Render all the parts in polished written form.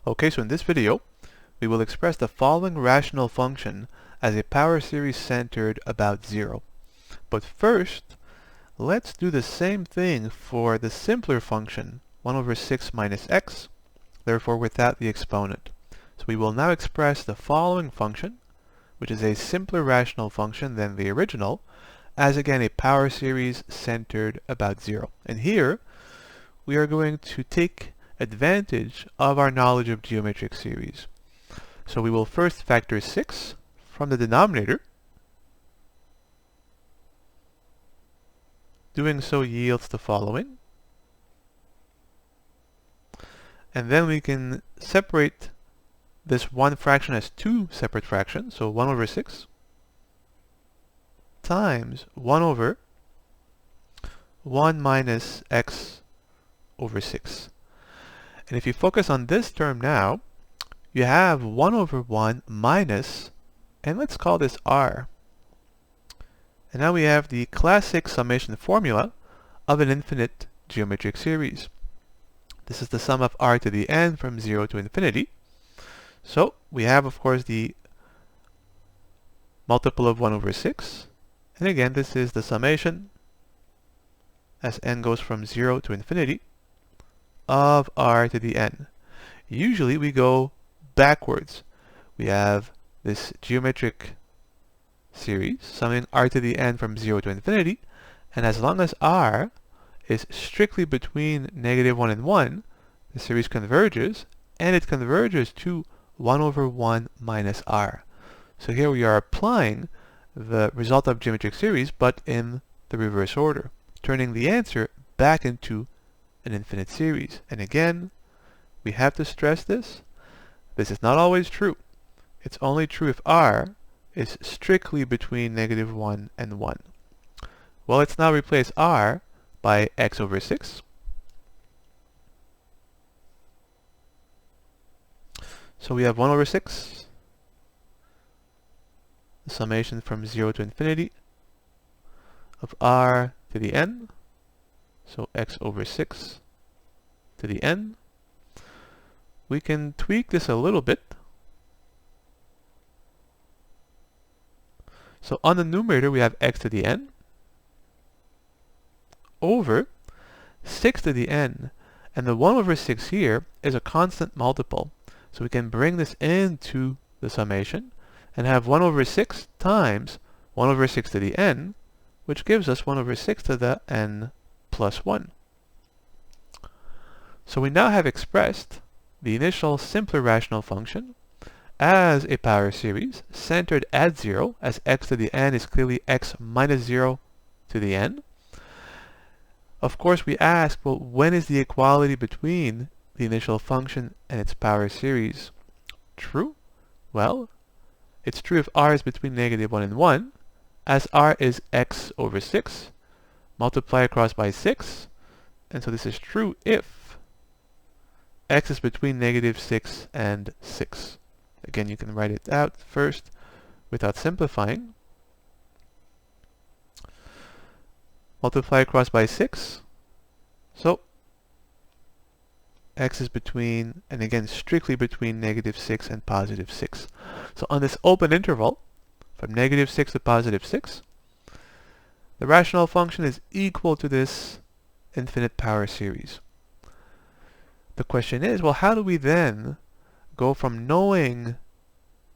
Okay, so in this video, we will express the following rational function as a power series centered about 0. But first, let's do the same thing for the simpler function, 1 over 6 minus x, therefore without the exponent. So we will now express the following function, which is a simpler rational function than the original, as again a power series centered about 0. And here, we are going to take advantage of our knowledge of geometric series. So we will first factor 6 from the denominator. Doing so yields the following. And then we can separate this one fraction as two separate fractions. So 1 over 6 times 1 over 1 minus x over 6. And if you focus on this term now, you have 1 over 1 minus, and let's call this r. And now we have the classic summation formula of an infinite geometric series. This is the sum of r to the n from 0 to infinity. So we have, of course, the multiple of 1 over 6. And again, this is the summation as n goes from 0 to infinity of r to the n. Usually we go backwards. We have this geometric series summing r to the n from 0 to infinity, and as long as r is strictly between -1 and 1, the series converges, and it converges to 1 over 1 minus r. So here we are applying the result of geometric series, but in the reverse order, turning the answer back into an infinite series. And again, we have to stress this. This is not always true. It's only true if r is strictly between -1 and 1. Well, let's now replace r by x over 6. So we have 1 over 6, the summation from 0 to infinity of r to the n, so x over 6 to the n. We can tweak this a little bit. So on the numerator we have x to the n over 6 to the n, and the 1 over 6 here is a constant multiple. So we can bring this into the summation and have 1 over 6 times 1 over 6 to the n, which gives us 1 over 6 to the n plus 1. So we now have expressed the initial simpler rational function as a power series centered at 0, as x to the n is clearly x minus 0 to the n. Of course, we ask, well, when is the equality between the initial function and its power series true? Well, it's true if r is between -1 and 1, as r is x over 6, multiply across by 6, and so this is true if x is between -6 and 6. Again, you can write it out first without simplifying. Multiply across by 6. So x is between, and again, strictly between -6 and +6. So on this open interval, from -6 to +6, the rational function is equal to this infinite power series. The question is, well, how do we then go from knowing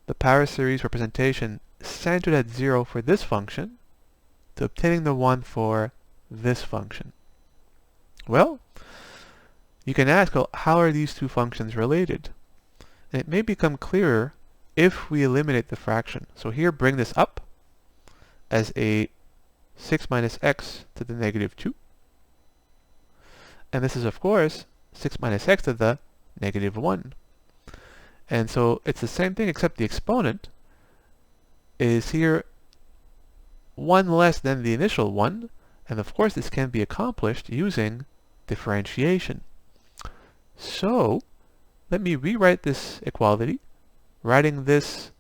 the power series representation centered at 0 for this function to obtaining the one for this function? Well, you can ask, well, how are these two functions related? And it may become clearer if we eliminate the fraction. So here, bring this up as a 6 minus x to the -2. And this is, of course, 6 minus x to the -1. And so it's the same thing, except the exponent is here 1 less than the initial one. And of course, this can be accomplished using differentiation. So let me rewrite this equality, writing this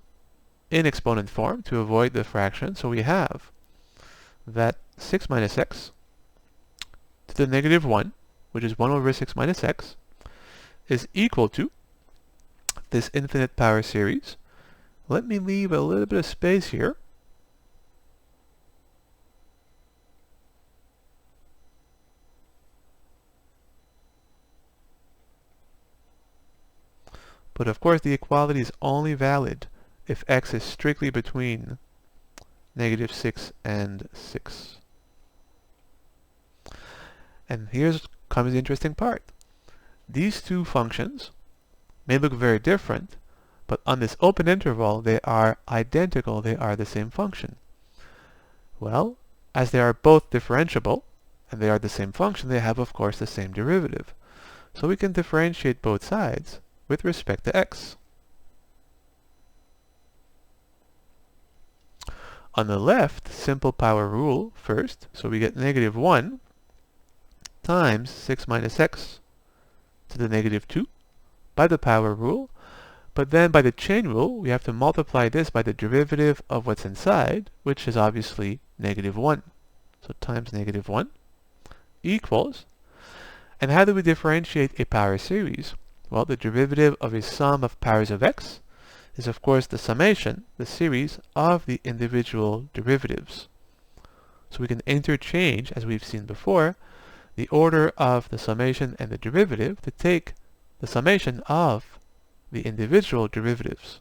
in exponent form to avoid the fraction. So we have that 6 minus x to the -1, which is 1 over 6 minus x, is equal to this infinite power series. Let me leave a little bit of space here. But of course the equality is only valid if x is strictly between -6 and 6. And here's comes the interesting part. These two functions may look very different, but on this open interval they are identical, they are the same function. Well, as they are both differentiable, and they are the same function, they have of course the same derivative. So we can differentiate both sides with respect to x. On the left, simple power rule first, so we get -1 times 6 minus x to the -2 by the power rule, but then by the chain rule we have to multiply this by the derivative of what's inside, which is obviously -1. So times -1 equals, and how do we differentiate a power series? Well, the derivative of a sum of powers of x is of course the summation, the series of the individual derivatives. So we can interchange, as we've seen before, the order of the summation and the derivative to take the summation of the individual derivatives.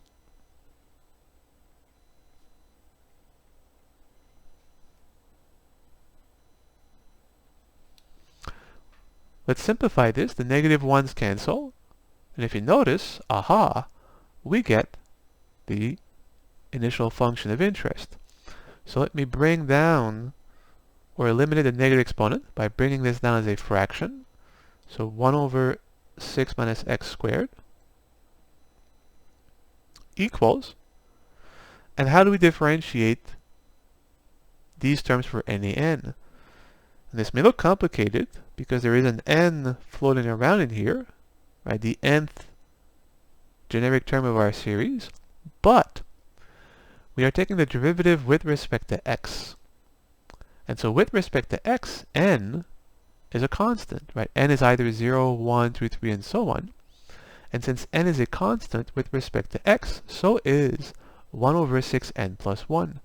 Let's simplify this. The -1's cancel, and if you notice, aha, we get the initial function of interest. So let me bring down or eliminate the negative exponent by bringing this down as a fraction. So 1/6 minus x squared equals, and how do we differentiate these terms for any n? And this may look complicated because there is an n floating around in here, right? The nth generic term of our series, but we are taking the derivative with respect to x. And so with respect to x, n is a constant, right? N is either 0, 1, 2, 3, and so on. And since n is a constant with respect to x, so is 1/6n plus 1.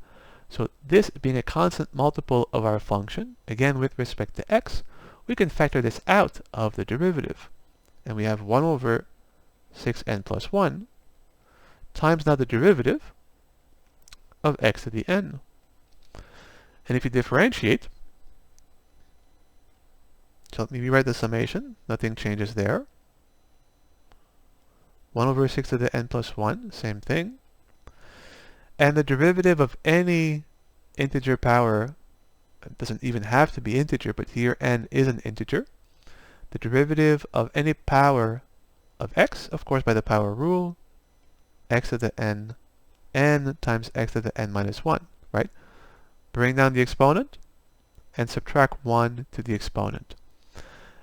So this being a constant multiple of our function, again with respect to x, we can factor this out of the derivative. And we have 1/6n plus 1 times now the derivative of x to the n. And if you differentiate, so let me rewrite the summation, nothing changes there. 1/6 to the n plus 1, same thing. And the derivative of any integer power, it doesn't even have to be integer, but here n is an integer. The derivative of any power of x, of course by the power rule, x to the n times x to the n minus 1, right? Bring down the exponent and subtract 1 to the exponent.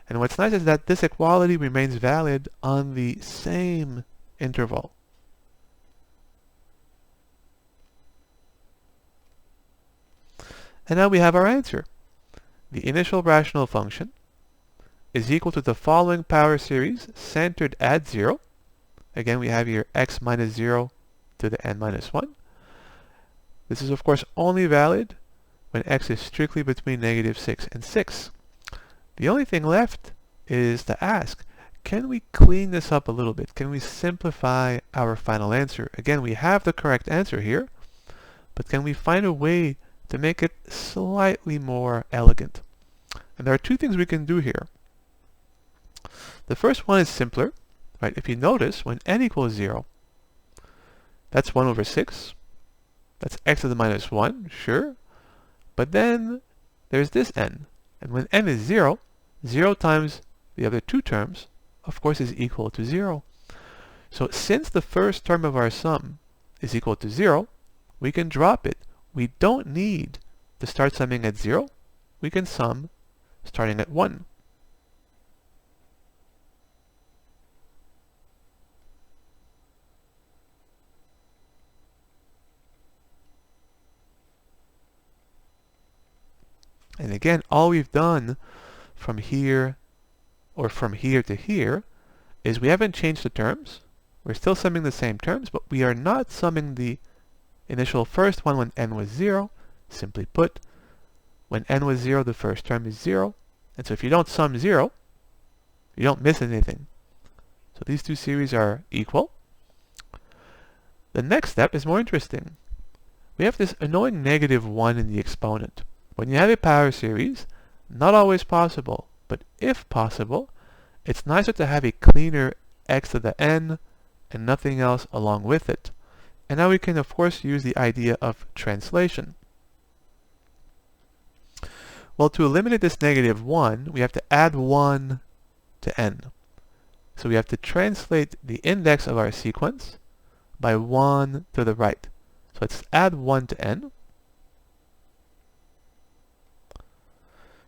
And what's nice is that this equality remains valid on the same interval. And now we have our answer. The initial rational function is equal to the following power series centered at 0. Again, we have here x minus 0 to the n minus 1. This is of course only valid when x is strictly between -6 and 6. The only thing left is to ask, can we clean this up a little bit? Can we simplify our final answer? Again, we have the correct answer here, but can we find a way to make it slightly more elegant? And there are two things we can do here. The first one is simpler, right? If you notice, when n equals 0, that's 1/6. That's x to the minus 1, sure. But then there's this n. And when n is 0, 0 times the other two terms, of course, is equal to 0. So since the first term of our sum is equal to 0, we can drop it. We don't need to start summing at 0. We can sum starting at 1. And again, all we've done from here, or from here to here, is we haven't changed the terms, We're still summing the same terms, but we are not summing the initial first one when n was 0. Simply put, when n was 0, the first term is 0. And so if you don't sum 0, you don't miss anything. So these two series are equal. The next step is more interesting. We have this annoying -1 in the exponent. When you have a power series, not always possible, but if possible, it's nicer to have a cleaner x to the n and nothing else along with it. And now we can of course use the idea of translation. Well, to eliminate this -1, we have to add 1 to n. So we have to translate the index of our sequence by 1 to the right. So let's add 1 to n.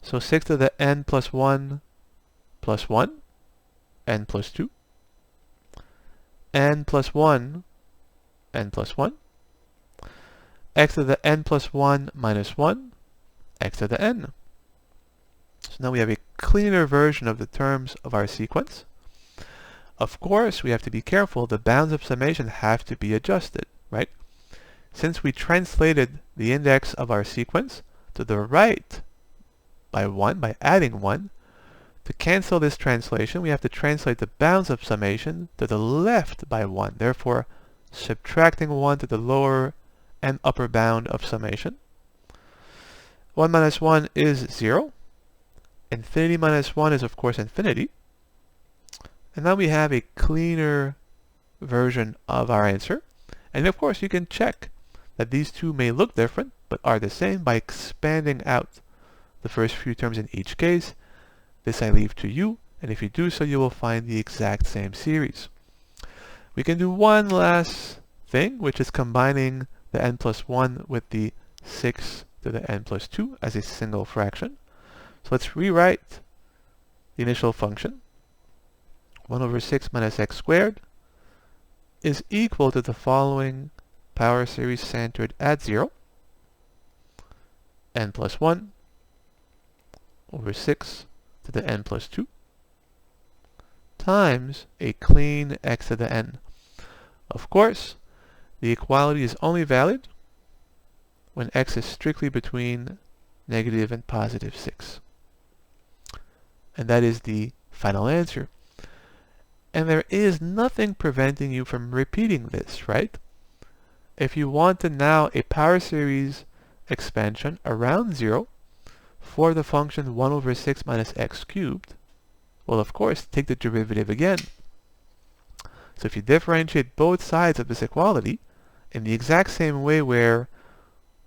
So 6 to the n plus 1, n plus 2, n plus 1, n plus 1, x to the n plus 1 minus 1, x to the n. So now we have a cleaner version of the terms of our sequence. Of course, we have to be careful. The bounds of summation have to be adjusted, right? Since we translated the index of our sequence to the right by 1, by adding 1, to cancel this translation, we have to translate the bounds of summation to the left by 1, therefore subtracting 1 to the lower and upper bound of summation. 1 minus 1 is 0. Infinity minus 1 is of course infinity. And now we have a cleaner version of our answer. And of course you can check that these two may look different, but are the same by expanding out the first few terms in each case. This I leave to you, and if you do so, you will find the exact same series. We can do one last thing, which is combining the n plus 1 with the 6 to the n plus 2 as a single fraction. So let's rewrite the initial function. 1 over 6 minus x squared is equal to the following power series centered at 0. N plus 1 over 6 to the n plus 2 times a clean x to the n. Of course, the equality is only valid when x is strictly between negative and positive 6. And that is the final answer. And there is nothing preventing you from repeating this, right? If you wanted now a power series expansion around 0 for the function 1 over 6 minus x cubed, well, of course, take the derivative again. So if you differentiate both sides of this equality in the exact same way where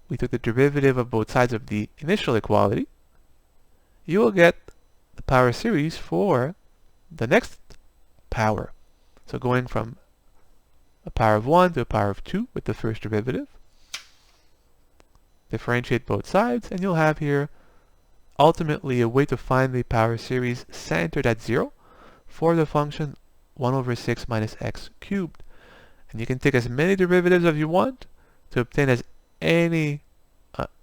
we took the derivative of both sides of the initial equality, you will get the power series for the next power. So going from a power of 1 to a power of 2 with the first derivative. Differentiate both sides, and you'll have here ultimately a way to find the power series centered at 0 for the function 1 over 6 minus x cubed. And you can take as many derivatives as you want to obtain as any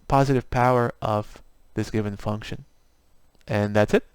positive power of this given function. And that's it.